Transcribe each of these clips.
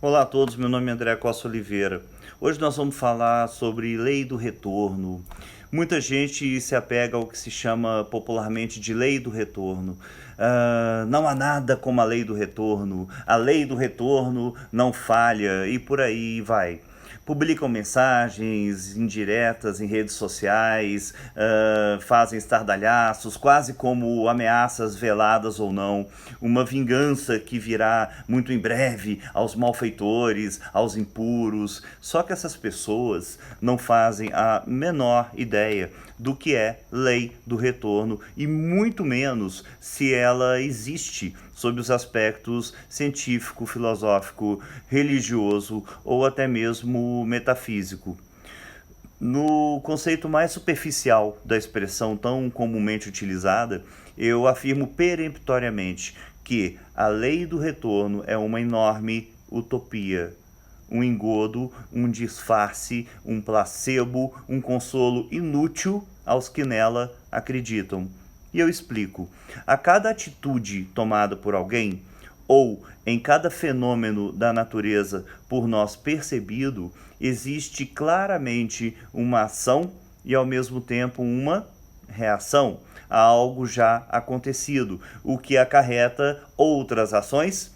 Olá a todos, meu nome é André Costa Oliveira. Hoje nós vamos falar sobre lei do retorno. Muita gente se apega ao que se chama popularmente de lei do retorno. Não há nada como a lei do retorno, a lei do retorno não falha e por aí vai. Publicam mensagens indiretas em redes sociais, fazem estardalhaços, quase como ameaças veladas ou não, uma vingança que virá muito em breve aos malfeitores, aos impuros. Só que essas pessoas não fazem a menor ideia do que é lei do retorno e muito menos se ela existe sob os aspectos científico, filosófico, religioso ou até mesmo metafísico. No conceito mais superficial da expressão tão comumente utilizada, eu afirmo peremptoriamente que a lei do retorno é uma enorme utopia, um engodo, um disfarce, um placebo, um consolo inútil aos que nela acreditam. E eu explico. A cada atitude tomada por alguém, ou em cada fenômeno da natureza por nós percebido, existe claramente uma ação e ao mesmo tempo uma reação a algo já acontecido, o que acarreta outras ações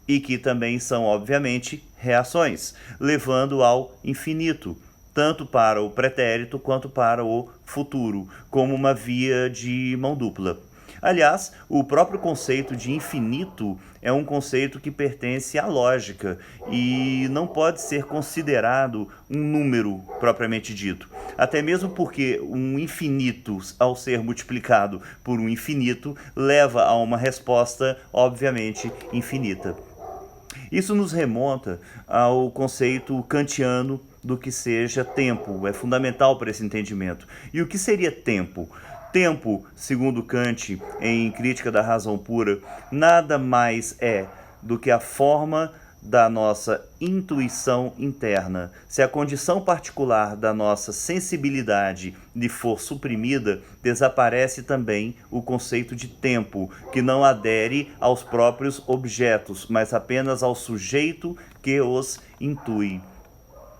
e que também são, obviamente, reações, levando ao infinito, tanto para o pretérito quanto para o futuro, como uma via de mão dupla. Aliás, o próprio conceito de infinito é um conceito que pertence à lógica e não pode ser considerado um número propriamente dito. Até mesmo porque um infinito, ao ser multiplicado por um infinito, leva a uma resposta, obviamente, infinita. Isso nos remonta ao conceito kantiano do que seja tempo, é fundamental para esse entendimento. E o que seria tempo? Tempo, segundo Kant, em Crítica da Razão Pura, nada mais é do que a forma da nossa intuição interna. Se a condição particular da nossa sensibilidade lhe for suprimida, desaparece também o conceito de tempo, que não adere aos próprios objetos, mas apenas ao sujeito que os intui.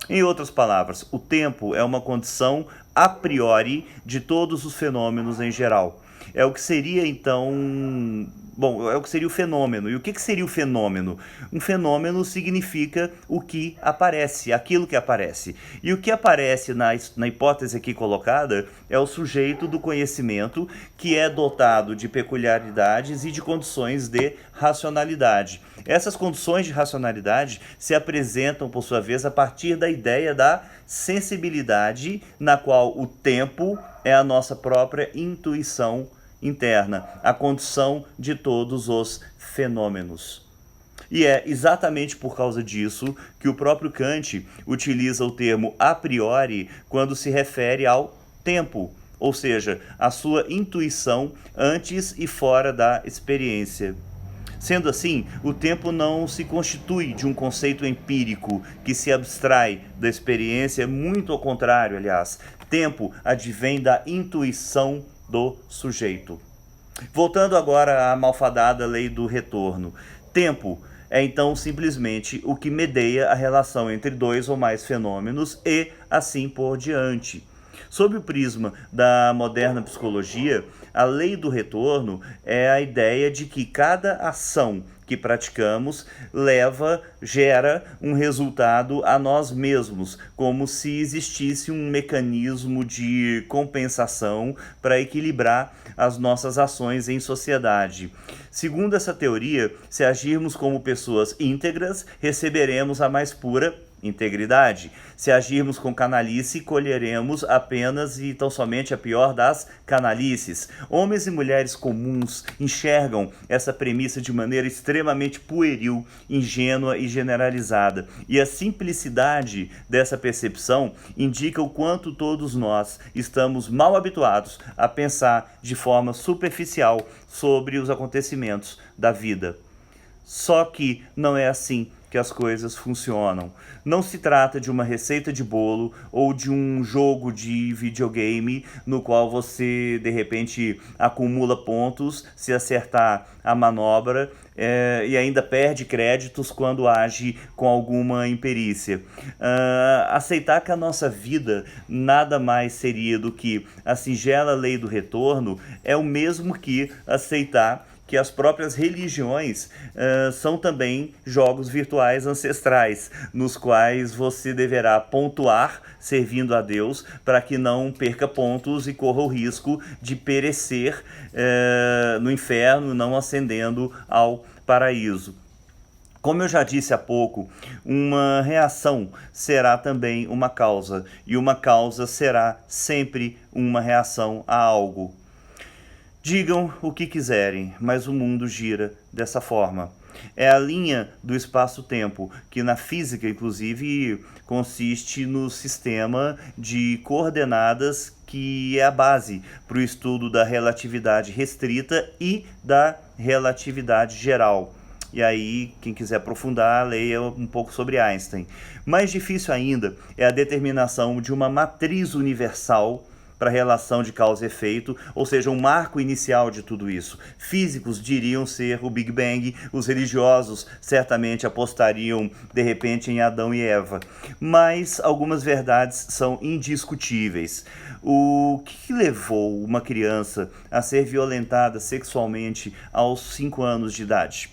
Em outras palavras, o tempo é uma condição a priori de todos os fenômenos em geral. É o que seria então... Bom, é o que seria o fenômeno. E o que seria o fenômeno? Um fenômeno significa o que aparece, aquilo que aparece. E o que aparece na hipótese aqui colocada é o sujeito do conhecimento que é dotado de peculiaridades e de condições de racionalidade. Essas condições de racionalidade se apresentam, por sua vez, a partir da ideia da sensibilidade, na qual o tempo é a nossa própria intuição interna, a condição de todos os fenômenos. E é exatamente por causa disso que o próprio Kant utiliza o termo a priori quando se refere ao tempo, ou seja, a sua intuição antes e fora da experiência. Sendo assim, o tempo não se constitui de um conceito empírico que se abstrai da experiência, muito ao contrário, aliás. Tempo advém da intuição do sujeito. Voltando agora à malfadada lei do retorno. Tempo é então simplesmente o que medeia a relação entre dois ou mais fenômenos e assim por diante. Sob o prisma da moderna psicologia, a lei do retorno é a ideia de que cada ação que praticamos gera um resultado a nós mesmos, como se existisse um mecanismo de compensação para equilibrar as nossas ações em sociedade. Segundo essa teoria, se agirmos como pessoas íntegras, receberemos a mais pura integridade. Se agirmos com canalice, colheremos apenas e tão somente a pior das canalices. Homens e mulheres comuns enxergam essa premissa de maneira extremamente pueril, ingênua e generalizada. E a simplicidade dessa percepção indica o quanto todos nós estamos mal habituados a pensar de forma superficial sobre os acontecimentos da vida. Só que não é assim que as coisas funcionam. Não se trata de uma receita de bolo ou de um jogo de videogame no qual você de repente acumula pontos se acertar a manobra e ainda perde créditos quando age com alguma imperícia. Aceitar que a nossa vida nada mais seria do que a singela lei do retorno é o mesmo que aceitar que as próprias religiões são também jogos virtuais ancestrais, nos quais você deverá pontuar servindo a Deus para que não perca pontos e corra o risco de perecer no inferno, não ascendendo ao paraíso. Como eu já disse há pouco, uma reação será também uma causa, e uma causa será sempre uma reação a algo. Digam o que quiserem, mas o mundo gira dessa forma. É a linha do espaço-tempo, que na física, inclusive, consiste no sistema de coordenadas que é a base para o estudo da relatividade restrita e da relatividade geral. E aí, quem quiser aprofundar, leia um pouco sobre Einstein. Mais difícil ainda é a determinação de uma matriz universal para a relação de causa e efeito, ou seja, um marco inicial de tudo isso. Físicos diriam ser o Big Bang, os religiosos certamente apostariam de repente em Adão e Eva. Mas algumas verdades são indiscutíveis. O que levou uma criança a ser violentada sexualmente aos 5 anos de idade?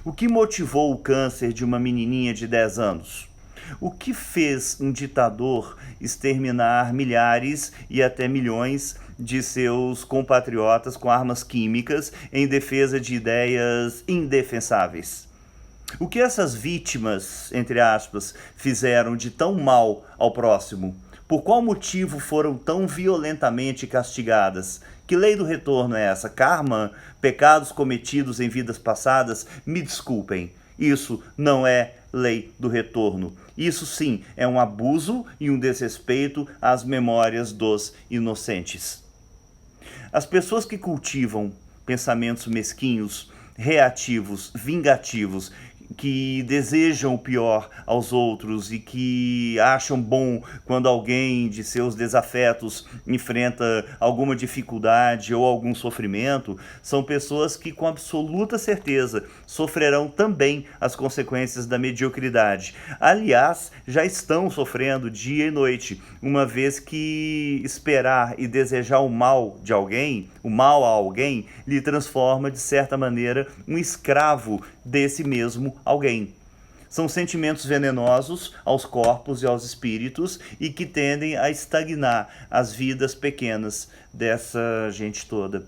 O que motivou o câncer de uma menininha de 10 anos? O que fez um ditador exterminar milhares e até milhões de seus compatriotas com armas químicas em defesa de ideias indefensáveis? O que essas vítimas, entre aspas, fizeram de tão mal ao próximo? Por qual motivo foram tão violentamente castigadas? Que lei do retorno é essa? Karma? Pecados cometidos em vidas passadas? Me desculpem, isso não é lei do retorno. Isso sim é um abuso e um desrespeito às memórias dos inocentes. As pessoas que cultivam pensamentos mesquinhos, reativos, vingativos, que desejam o pior aos outros e que acham bom quando alguém de seus desafetos enfrenta alguma dificuldade ou algum sofrimento, são pessoas que com absoluta certeza sofrerão também as consequências da mediocridade. Aliás, já estão sofrendo dia e noite, uma vez que esperar e desejar o mal de alguém, o mal a alguém, lhe transforma de certa maneira um escravo desse mesmo alguém. São sentimentos venenosos aos corpos e aos espíritos e que tendem a estagnar as vidas pequenas dessa gente toda.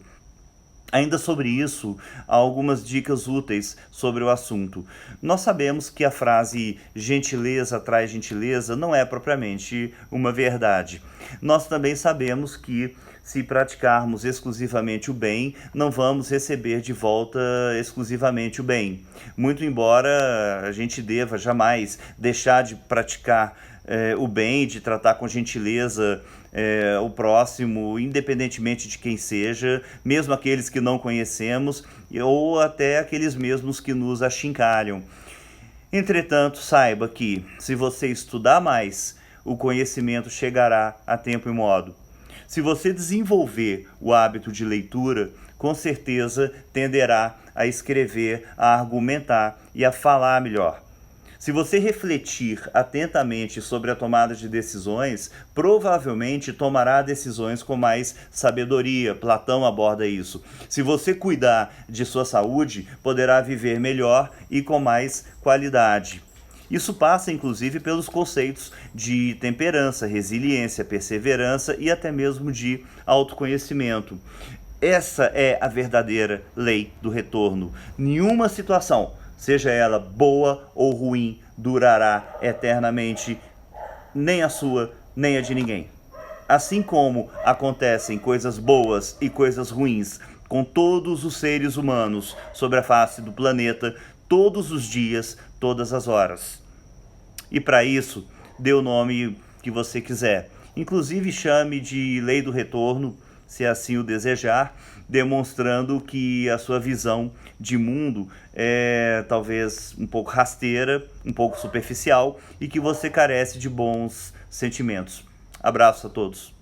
Ainda sobre isso, há algumas dicas úteis sobre o assunto. Nós sabemos que a frase gentileza traz gentileza não é propriamente uma verdade. Nós também sabemos que se praticarmos exclusivamente o bem, não vamos receber de volta exclusivamente o bem. Muito embora a gente deva jamais deixar de praticar o bem, de tratar com gentileza o próximo, independentemente de quem seja, mesmo aqueles que não conhecemos ou até aqueles mesmos que nos achincalham. Entretanto, saiba que, se você estudar mais, o conhecimento chegará a tempo e modo. Se você desenvolver o hábito de leitura, com certeza tenderá a escrever, a argumentar e a falar melhor. Se você refletir atentamente sobre a tomada de decisões, provavelmente tomará decisões com mais sabedoria. Platão aborda isso. Se você cuidar de sua saúde, poderá viver melhor e com mais qualidade. Isso passa, inclusive, pelos conceitos de temperança, resiliência, perseverança e até mesmo de autoconhecimento. Essa é a verdadeira lei do retorno. Nenhuma situação, seja ela boa ou ruim, durará eternamente, nem a sua, nem a de ninguém. Assim como acontecem coisas boas e coisas ruins com todos os seres humanos sobre a face do planeta, todos os dias, todas as horas. E para isso, dê o nome que você quiser. Inclusive chame de lei do retorno, se assim o desejar, demonstrando que a sua visão de mundo é talvez um pouco rasteira, um pouco superficial e que você carece de bons sentimentos. Abraço a todos.